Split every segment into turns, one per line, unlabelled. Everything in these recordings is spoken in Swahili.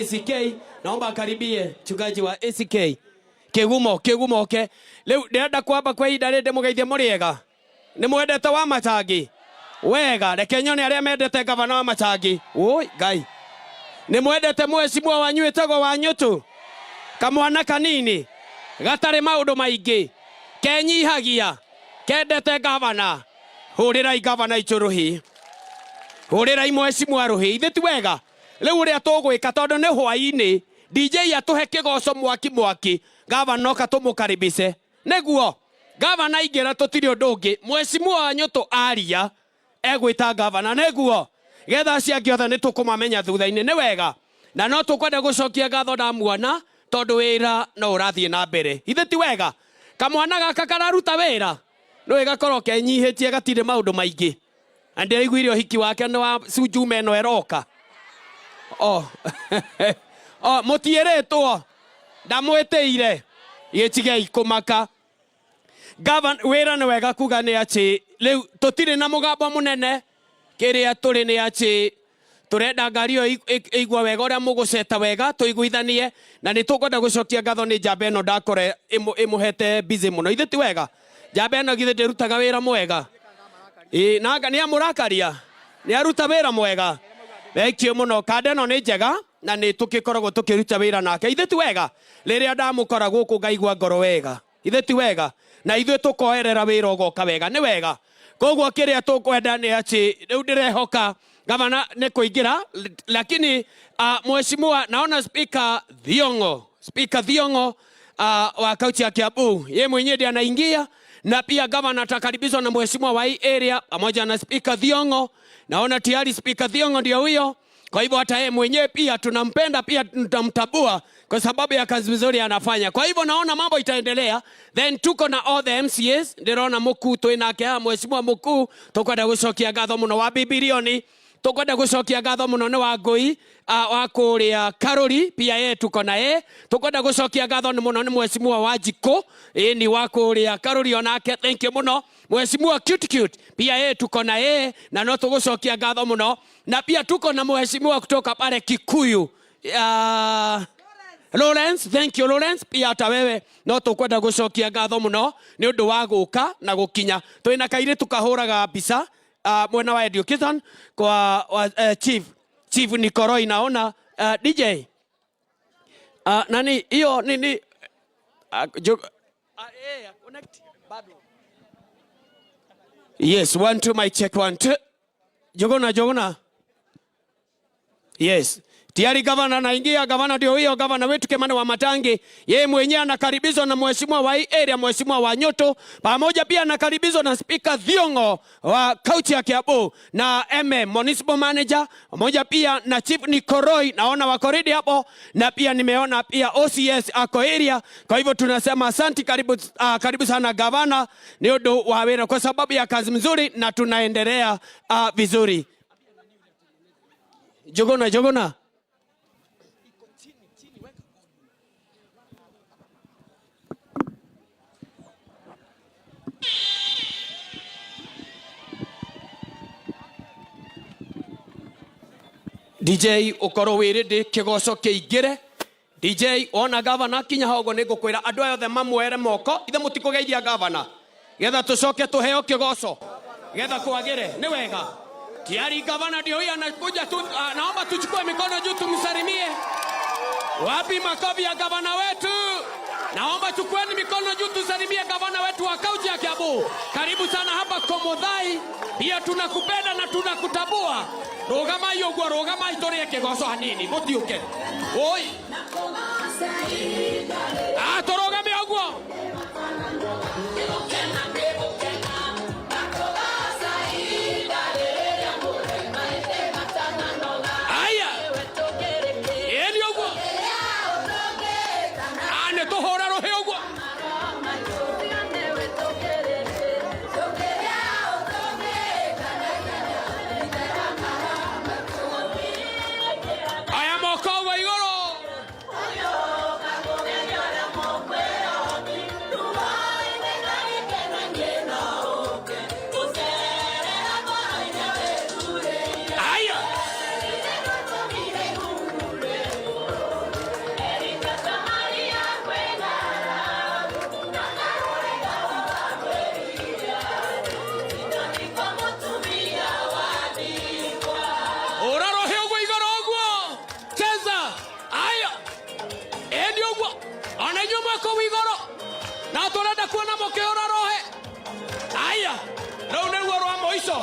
ACK, naomba akaribie mchungaji wa ACK. Kigumo ke. Leo ndenda kwamba kwa ida rende mugeithie muriega. Ni mwendete wa Machangi. Wega, reke nyone aria mendete gavana wa Machangi. Oi, Ngai. Ni mwendete mheshimiwa wanyu etagwo Wanyutu. Kamwana kanini. Gatare maundu maingi. Kenyihagia. Kendete gavana. Hurirai gavana ichuruhi. Hurirai mheshimiwa ruhi. Ithe ti wega. Leo uria tugwika tondu ni hwaini DJ atuhe kigoco mwaki gavana oka tumukaribishe neguo gavana ingira tutiri undu ungi mheshimiwa Wanyutu aria egwita gavana neguo getha ciangi othe nitukumamenya thutha-ini ni wega na no tukwenda gucokia gatho na muona tondu wira no urathie na mbere ithe ti wega kamwana gaka kararuta wira no igakorwo kenyihitie gatire maundu maingi andi aiguire hiki wake no wa Sujuma eno eroka mutieretwo ndamweteire gicigei kumaka gavana wira ni wega kuga ni ati riu tutire na mugambo munene kiria turi ni ati turenda ngari yo igwa wega uria muguceta wega tuiguithanie na ni tukwenda gucokia ngatho ni njamba eno ndakore imuhete busy muno ithe ti wega njamba eno githe ndirutaga wira mwega nanga ni amurakaria ni aruta wira mwega Wekio muno kade no ni njega na ni tukikoragwo tukiruta wira nake ithe ti wega riria ndamukora guku ngaigua ngoro wega ithe ti wega na ithuĩ tukoerera wira ugoka wega ni wega koguo kiria tukwenda ni ati riu ndirehoka gavana ni kuingira lakini mheshimiwa naona speaker Thiongo wa kaunti ya Kiambu yeye mwenyewe ndiye anaingia na pia gavana atakaribishwa na mheshimiwa wa hii area pamoja na speaker Thiongo. Naona tayari speaker Thiongo ndio huyo. Kwa hivyo hata yeye mwenyewe pia tunampenda pia tutamtabua kwa sababu ya kazi nzuri anafanya. Kwa hivyo naona mambo itaendelea. Then tuko na all the MCAs. Ndirona mukuu twinake mheshimiwa mukuu tukwenda gucokia ngatho muno wa Bibilioni. Tukwenda gucokia ngatho muno ni wa Ngui wa kuria Karuri pia yeye tuko na yeye. Tukwenda gucokia ngatho ni muno ni mheshimiwa Wanjiko ni wa kuria Karuri onake thank you muno. Mheshimiwa cute pia yeye tuko na yeye na no tugucokia ngatho muno na pia tuko na mheshimiwa kutoka pale Kikuyu Lawrence thank you Lawrence pia hata wewe no tukwenda gucokia ngatho muno ni undu wa guka na gukinya twina kaire tukahuraga mbica mwena wa education kwa chief Nikoroi naona DJ nani hiyo nini connect bado yes 1 2 my check 1 2 Jogona yes tayari gavana naingia gavana ndio huyo gavana wetu Kimani wa Matangi yeye mwenyewe anakaribishwa na mheshimiwa wa hii area mheshimiwa Wanyutu pamoja pia anakaribishwa na speaker Thiongo wa kaunti ya Kiambu na municipal manager pamoja pia na chief Nikoroi naona wako ready hapo na pia nimeona pia OCS ako area kwa hivyo tunasema asante karibu sana gavana ni undu wa wira kwa sababu ya kazi nzuri na tunaendelea vizuri Jogona DJ ukoro wiridi kigoco kiingire DJ ona gavana kinya hogo nigukwira andu ayothe mamwere moko ithe mutikugeithia gavana getha tucoke tuheo kigoco getha kwagire ni wega tiari gavana ndio huyu anakuja tu naomba tuchukue mikono juu tumsalimie wapi makofi ya gavana wetu naomba chukueni mikono juu tusalimie gavana wetu wa kaunti ya Kiambu karibu sana hapa Komodhai pia tunakupenda na tunakutabua rogama itorie kigoco hanini mutiuke oi torogame ogwo aya eni ogwo ane tohora rohe ogwo aya moko igoro guo ona nyuma ko wigoro na turenda kuona mukiura rohe aya no ne guo rwa moico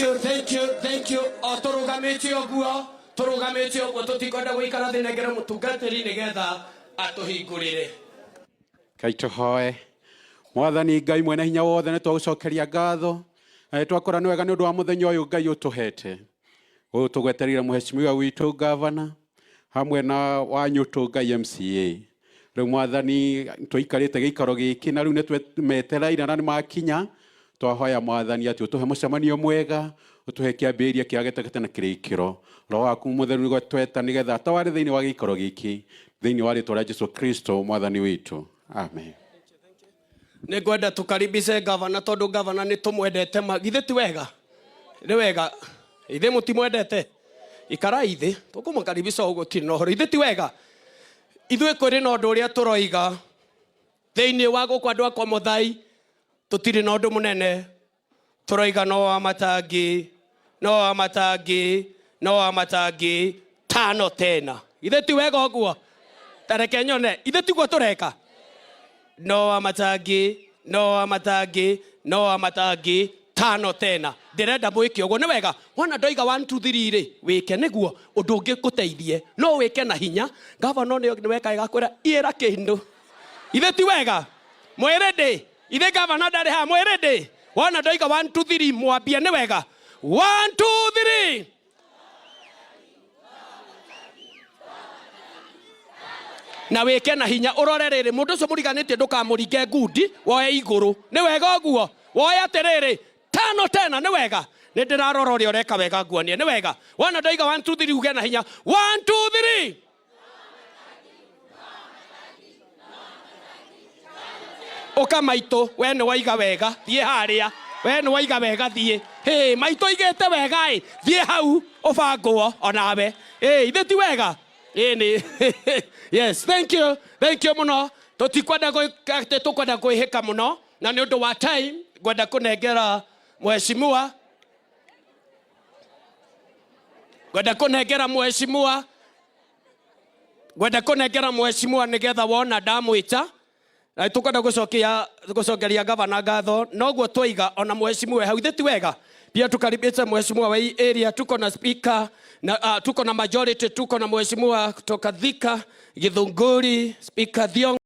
Thank you. Turugamite oguo tutikwenda guikara thinengere mutungatiri nigetha atuhingurire.
Kai tuhoe. Mwathani Ngai mwene hinya wothe ni twagucokeria ngatho. Twakora ni wega ni undu wa muthenya uyu Ngai utuhete. Tugweterire muheshimiwa witu gavana hamwe na wanyutu Ngai MCA. Riu mwathani twikarite giikaro giki na riu ni twemeteraira na ni makinya. Twahoya mwathani ati utuhe mucemanio mwega utuhe kiambiria kia getegete na kirikiro roho waku mutheru ni gwetweta nigetha tawari thiini wa gikoro giki thiini wa ritwa ria Jesu Kristo mwathani witu amen.
Ni gwenda tukaribishe gavana tondu gavana ni tumwendete magithe ti wega ni wega ithe mutimwendete ikara ithe tukumukaribisha ugo ti no horo ithe ti wega ithuĩ kũrĩ na ũndũ ũrĩa tũroiga thĩinĩ wa gũkũ andũ akwa Mũthai tutiri na ũndũ mũnene tũroiga no amatangi tano tena ithe ti wega ũguo tareke nyone ithe tiguo tũreka no amatangi tano tena ndirenda mwĩke ũguo nĩ wega wona ndoiga 1 2 3 rĩ wĩke nĩguo ũndũ ũngĩ gũteithie no wĩke na hinya gavana nĩ weka igakwĩra ira kĩndũ ithe ti wega mwĩrĩndĩ ithe gavana ndarĩ ha mwĩrĩndĩ wona ndoiga 1 2 3 mwambie nĩ wega 1 2 3 na wĩke na hinya ũrore rĩrĩ mũndũ ũcio mũriganĩtie ndũkamũringe ngundi woe igũrũ nĩ wega ũguo woe atĩrĩrĩ tano tena nĩ wega nĩ ndĩrarora ũrĩa ũreka wega nguonie nĩ wega wona ndoiga 1 2 3 uge na hinya 1 2 3 Oka maitũ we nĩ waiga wega thiĩ harĩa we nĩ waiga wega thiĩ hey maitũ igĩte wega ĩ thiĩ hau ũbangwo onawe ithe ti wega ni yes thank you muno tutikwenda tukwenda kwĩhĩka muno na nĩ ũndũ wa time ngwenda kũnengera mheshimiwa nigetha wona ndamwĩta na tukwenda gucokeria gavana ngatho noguo twiga ona mheshimiwa hau ithe ti wega pia tukaribisha mheshimiwa wa area tuko na speaker na tuko na majority tuko na mheshimiwa kutoka Thika Githunguri speaker Thiong'o